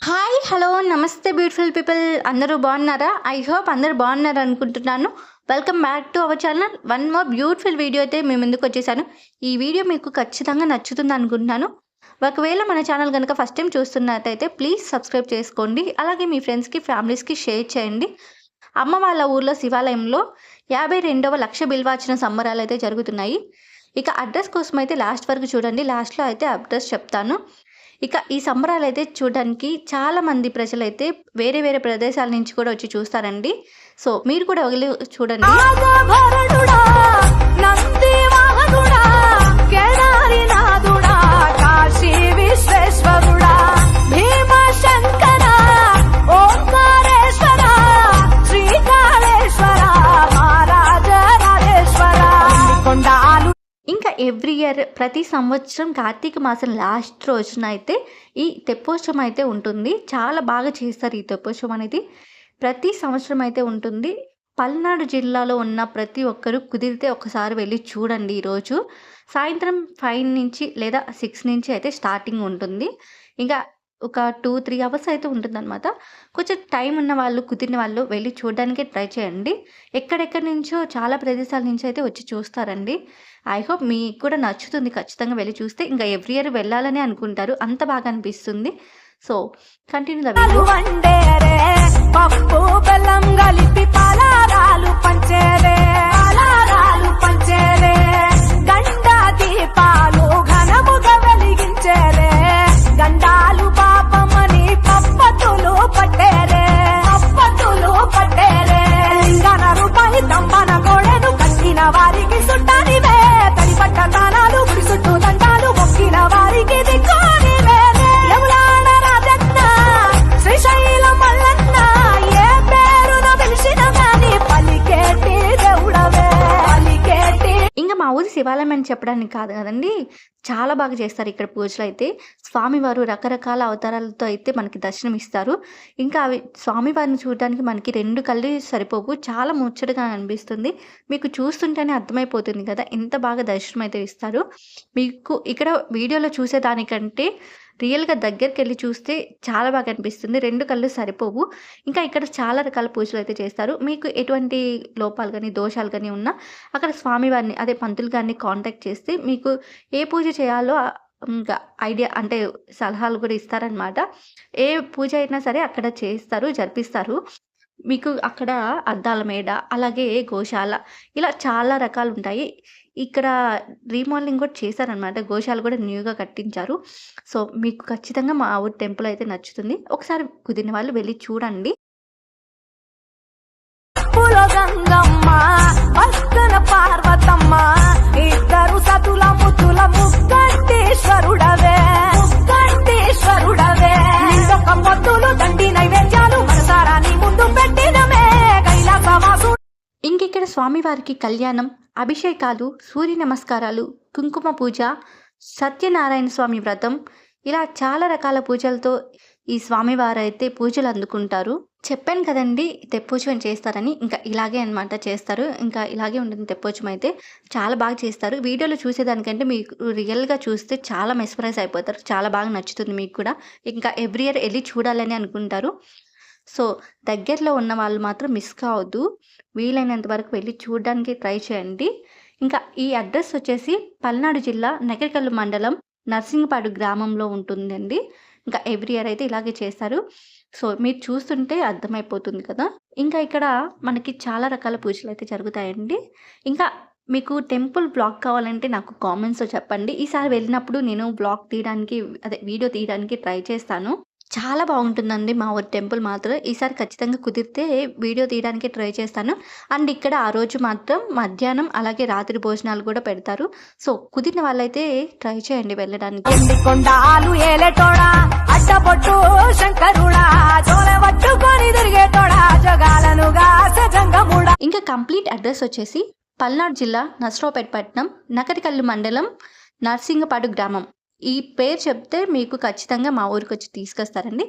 Hi hello నమస్తే beautiful people, అందరూ బాగున్నారా? ఐ హోప్ అందరూ బాగున్నారు అనుకుంటున్నాను. Welcome back to our channel. One more beautiful video అయితే మీ ముందుకు వచ్చేసాను. ఈ వీడియో మీకు ఖచ్చితంగా నచ్చుతుంది అనుకుంటున్నాను. ఒకవేళ మన ఛానల్ కనుక ఫస్ట్ టైం చూస్తున్నట్టయితే ప్లీజ్ సబ్స్క్రైబ్ చేసుకోండి. అలాగే మీ ఫ్రెండ్స్కి ఫ్యామిలీస్కి షేర్ చేయండి. అమ్మ వాళ్ళ ఊర్లో శివాలయంలో 52వ లక్ష బిల్వార్చన సంబరాలు అయితే జరుగుతున్నాయి. ఇక అడ్రస్ కోసం అయితే లాస్ట్ వరకు చూడండి. లాస్ట్లో అయితే అడ్రస్ చెప్తాను. ఇక ఈ సంబరాలు అయితే చూడడానికి చాలామంది ప్రజలైతే వేరే వేరే ప్రదేశాల నుంచి కూడా వచ్చి చూస్తారండి. సో మీరు కూడా వెళ్ళి చూడండి. ఇంకా ఎవ్రీ ఇయర్ ప్రతి సంవత్సరం కార్తీక మాసం లాస్ట్ రోజున అయితే ఈ తెప్పోత్సవం అయితే ఉంటుంది. చాలా బాగా చేస్తారు ఈ తెప్పోత్సవం అనేది. ప్రతి సంవత్సరం అయితే ఉంటుంది. పల్నాడు జిల్లాలో ఉన్న ప్రతి ఒక్కరూ కుదిరితే ఒకసారి వెళ్ళి చూడండి. ఈరోజు సాయంత్రం 5 నుంచి లేదా 6 నుంచి అయితే స్టార్టింగ్ ఉంటుంది. ఇంకా ఒక 2-3 అవర్స్ అయితే ఉంటుందన్నమాట. కొంచెం టైం ఉన్న వాళ్ళు, కుదిరిన వాళ్ళు వెళ్ళి చూడడానికే ట్రై చేయండి. ఎక్కడెక్కడి నుంచో చాలా ప్రదేశాల నుంచి అయితే వచ్చి చూస్తారండి. ఐ హోప్ మీకు కూడా నచ్చుతుంది. ఖచ్చితంగా వెళ్ళి చూస్తే ఇంకా ఎవ్రీ ఇయర్ వెళ్ళాలని అనుకుంటారు, అంత బాగా అనిపిస్తుంది. So continue the video. శివాలయం అని చెప్పడానికి కాదు కదండి, చాలా బాగా చేస్తారు ఇక్కడ పూజలు అయితే. స్వామివారు రకరకాల అవతారాలతో అయితే మనకి దర్శనం ఇస్తారు. ఇంకా అవి స్వామివారిని చూడడానికి మనకి 2 కళ్ళు సరిపోవు, చాలా ముచ్చటగా అనిపిస్తుంది. మీకు చూస్తుంటేనే అర్థమైపోతుంది కదా ఎంత బాగా దర్శనం అయితే ఇస్తారు. మీకు ఇక్కడ వీడియోలో చూసేదానికంటే రియల్గా దగ్గరికి వెళ్ళి చూస్తే చాలా బాగా అనిపిస్తుంది. 2 కళ్ళు సరిపోవు. ఇంకా ఇక్కడ చాలా రకాల పూజలు అయితే చేస్తారు. మీకు ఎటువంటి లోపాలు కానీ దోషాలు కానీ ఉన్నా అక్కడ స్వామివారిని అదే పంతులు గారిని కాంటాక్ట్ చేస్తే మీకు ఏ పూజ చేయాలో ఇంకా ఐడియా అంటే సలహాలు కూడా ఇస్తారనమాట. ఏ పూజ అయినా సరే అక్కడ చేస్తారు, జరిపిస్తారు. మీకు అక్కడ అద్దాల మేడ, అలాగే గోశాల, ఇలా చాలా రకాలు ఉంటాయి. ఇక్కడ రీమోడలింగ్ కూడా చేశారనమాట. గోశాల కూడా న్యూగా కట్టించారు. సో మీకు ఖచ్చితంగా మా ఊరి టెంపుల్ అయితే నచ్చుతుంది. ఒకసారి కుదిరిన వాళ్ళు వెళ్ళి చూడండి. పార్వతమ్మ ఇద్దరు సతుల ముతుల ముక్కంటేశ్వరుడవే ముక్కంటేశ్వరుడవే పొత్తులు దండి నైవేద్యాలు మనసారాన్ని ముందు పెట్టినమే కైలాసవాసు. ఇంకిక్కడ స్వామివారికి కళ్యాణం, అభిషేకాలు, సూర్య నమస్కారాలు, కుంకుమ పూజ, సత్యనారాయణ స్వామి వ్రతం, ఇలా చాలా రకాల పూజలతో ఈ స్వామివారు అయితే పూజలు అందుకుంటారు. చెప్పాను కదండి తెప్పోత్సవం చేస్తారని. ఇంకా ఇలాగే అనమాట చేస్తారు. ఇంకా ఇలాగే ఉంటుంది తెప్పోత్సవం అయితే. చాలా బాగా చేస్తారు. వీడియోలో చూసేదానికంటే మీకు రియల్గా చూస్తే చాలా మెస్మరైజ్ అయిపోతారు. చాలా బాగా నచ్చుతుంది మీకు కూడా. ఇంకా ఎవ్రీ ఇయర్ వెళ్ళి చూడాలని అనుకుంటారు. సో దగ్గరలో ఉన్న వాళ్ళు మాత్రం మిస్ కావద్దు. వీలైనంత వరకు వెళ్ళి చూడడానికి ట్రై చేయండి. ఇంకా ఈ అడ్రస్ వచ్చేసి పల్నాడు జిల్లా నకరికల్లు మండలం నర్సింగపాడు గ్రామంలో ఉంటుందండి. ఇంకా ఎవ్రీ ఇయర్ అయితే ఇలాగే చేస్తారు. సో మీరు చూస్తుంటే అర్థమైపోతుంది కదా. ఇంకా ఇక్కడ మనకి చాలా రకాల పూజలు అయితే జరుగుతాయండి. ఇంకా మీకు టెంపుల్ బ్లాగ్ కావాలంటే నాకు కామెంట్స్లో చెప్పండి. ఈసారి వెళ్ళినప్పుడు నేను బ్లాగ్ తీయడానికి అదే వీడియో తీయడానికి ట్రై చేస్తాను. చాలా బాగుంటుందండి మా ఊరి టెంపుల్ మాత్రం. ఈసారి ఖచ్చితంగా కుదిరితే వీడియో తీయడానికి ట్రై చేస్తాను. అండ్ ఇక్కడ ఆ రోజు మాత్రం మధ్యాహ్నం అలాగే రాత్రి భోజనాలు కూడా పెడతారు. సో కుదిరిన వాళ్ళైతే ట్రై చేయండి వెళ్ళడానికి. ఇంకా కంప్లీట్ అడ్రస్ వచ్చేసి పల్నాడు జిల్లా నర్సరావుపేట పట్టణం, నకరికల్లు మండలం, నర్సింగపాడు గ్రామం. ఈ పేరు చెప్తే మీకు ఖచ్చితంగా మా ఊరికి వచ్చి తీసుకొస్తారండి.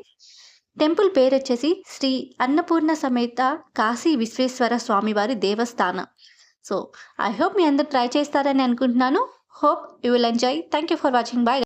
టెంపుల్ పేరు వచ్చేసి శ్రీ అన్నపూర్ణ సమేత కాశీ విశ్వేశ్వర స్వామివారి దేవస్థానం. సో ఐ హోప్ మీ అందరు ట్రై చేస్తారని అనుకుంటున్నాను. Hope you will enjoy. Thank you for watching. Bye.